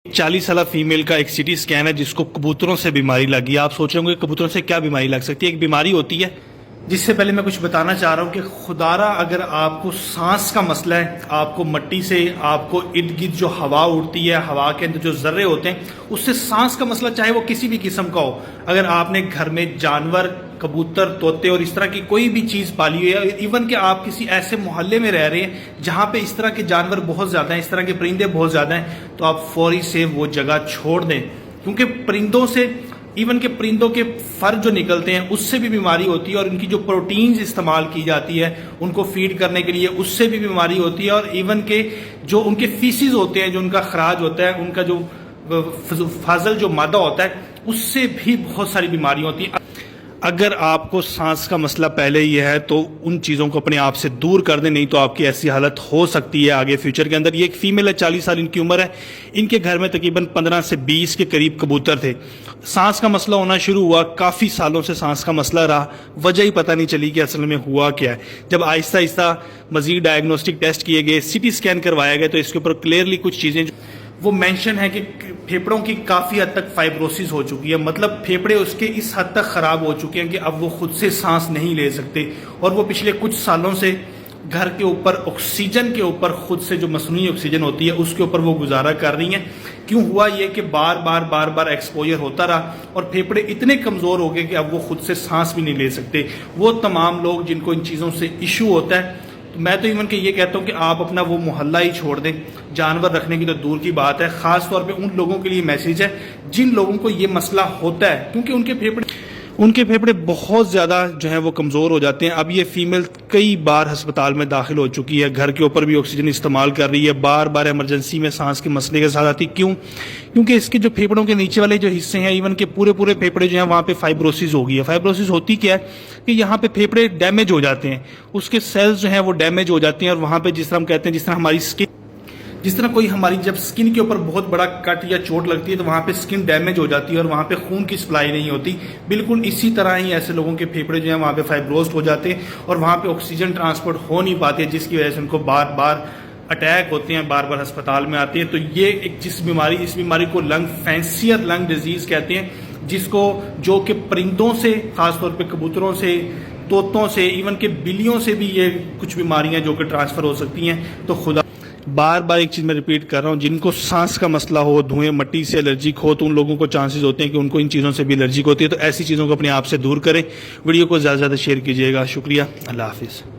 40 साला फीमेल का एक सिटी स्कैन है जिसको कबूतरों से बीमारी लगी। आप सोच रहे होंगे कबूतरों से क्या बीमारी लग सकती है। एक बीमारी होती है, जिससे पहले मैं कुछ बताना चाह रहा हूँ कि खुदारा अगर आपको सांस का मसला है, आपको मिट्टी से, आपको इर्द गिर्द जो हवा उड़ती है, हवा के अंदर जो जर्रे होते हैं, उससे सांस का मसला, चाहे वो किसी भी किस्म का हो, अगर आपने घर में जानवर, कबूतर, तोते और इस तरह की कोई भी चीज़ पाली हुई है, इवन कि आप किसी ऐसे मोहल्ले में रह रहे हैं जहाँ पे इस तरह के जानवर बहुत ज़्यादा हैं, इस तरह के परिंदे बहुत ज़्यादा हैं, तो आप फौरी से वो जगह छोड़ दें। क्योंकि परिंदों से, इवन के परिंदों के फर जो निकलते हैं उससे भी बीमारी होती है, और उनकी जो प्रोटीन्स इस्तेमाल की जाती है उनको फीड करने के लिए, उससे भी बीमारी होती है। और इवन के जो उनके फीसिस होते हैं, जो उनका खराज होता है, उनका जो फाजल जो मादा होता है, उससे भी बहुत सारी बीमारियां होती हैं। अगर आपको सांस का मसला पहले ही है तो उन चीज़ों को अपने आप से दूर कर दें, नहीं तो आपकी ऐसी हालत हो सकती है आगे फ्यूचर के अंदर। ये एक फीमेल है, 40 साल इनकी उम्र है। इनके घर में तकरीबन 15 से 20 के करीब कबूतर थे। सांस का मसला होना शुरू हुआ, काफ़ी सालों से सांस का मसला रहा, वजह ही पता नहीं चली कि असल में हुआ क्या है। जब आहिस्ता आहिस्ता मजीद डायग्नोस्टिक टेस्ट किए गए, सिटी स्कैन करवाया गया, तो इसके ऊपर क्लियरली कुछ चीज़ें वो मेंशन है कि फेफड़ों की काफ़ी हद तक फाइब्रोसिस हो चुकी है। मतलब फेफड़े उसके इस हद तक ख़राब हो चुके हैं कि अब वो खुद से सांस नहीं ले सकते, और वो पिछले कुछ सालों से घर के ऊपर ऑक्सीजन के ऊपर, खुद से जो मसनूई ऑक्सीजन होती है उसके ऊपर वो गुजारा कर रही हैं। क्यों हुआ ये कि बार बार एक्सपोजर होता रहा और फेफड़े इतने कमज़ोर हो गए कि अब वो खुद से सांस भी नहीं ले सकते। वो तमाम लोग जिनको इन चीज़ों से इशू होता है, तो मैं तो इवन के ये कहता हूँ कि आप अपना वो मोहल्ला ही छोड़ दें। जानवर रखने की तो दूर की बात है। ख़ास तौर पे उन लोगों के लिए मैसेज है जिन लोगों को ये मसला होता है, क्योंकि उनके फेफड़े बहुत ज़्यादा जो है वो कमज़ोर हो जाते हैं। अब ये फीमेल कई बार अस्पताल में दाखिल हो चुकी है, घर के ऊपर भी ऑक्सीजन इस्तेमाल कर रही है, बार बार इमरजेंसी में सांस के मसले के साथ आती। क्यों? क्योंकि इसके जो फेफड़ों के नीचे वाले जो हिस्से हैं, इवन के पूरे फेफड़े जो हैं, वहाँ पे फाइब्रोसिस हो गई है। फाइब्रोसिस होती क्या है कि यहाँ पे फेफड़े डैमेज हो जाते हैं, उसके सेल्स जो हैं वो डैमेज हो जाते हैं, और वहाँ पे जिस तरह हम कहते हैं, जिस तरह हमारी स्किन, जिस तरह कोई हमारी जब स्किन के ऊपर बहुत बड़ा कट या चोट लगती है तो वहाँ पे स्किन डैमेज हो जाती है और वहाँ पे खून की सप्लाई नहीं होती। बिल्कुल इसी तरह ही ऐसे लोगों के फेफड़े जो हैं वहाँ पे फाइब्रोस्ड हो जाते हैं और वहाँ पे ऑक्सीजन ट्रांसपोर्ट हो नहीं पाते, जिसकी वजह से उनको बार बार अटैक होते हैं, बार बार अस्पताल में आते हैं। तो ये एक इस बीमारी को फैंसियर लंग डिजीज़ कहते हैं, जिसको जो कि परिंदों से, ख़ासतौर पर कबूतरों से, तोतों से, इवन के बिल्लियों से भी ये कुछ बीमारियाँ जो कि ट्रांसफ़र हो सकती हैं। तो खुदा बार बार एक चीज़ मैं रिपीट कर रहा हूँ, जिनको सांस का मसला हो, धुएं मट्टी से एलर्जिक हो, तो उन लोगों को चांसेस होते हैं कि उनको इन चीज़ों से भी एलर्जिक होती है। तो ऐसी चीज़ों को अपने आप से दूर करें। वीडियो को ज़्यादा से ज़्यादा शेयर कीजिएगा। शुक्रिया। अल्लाह हाफिज़।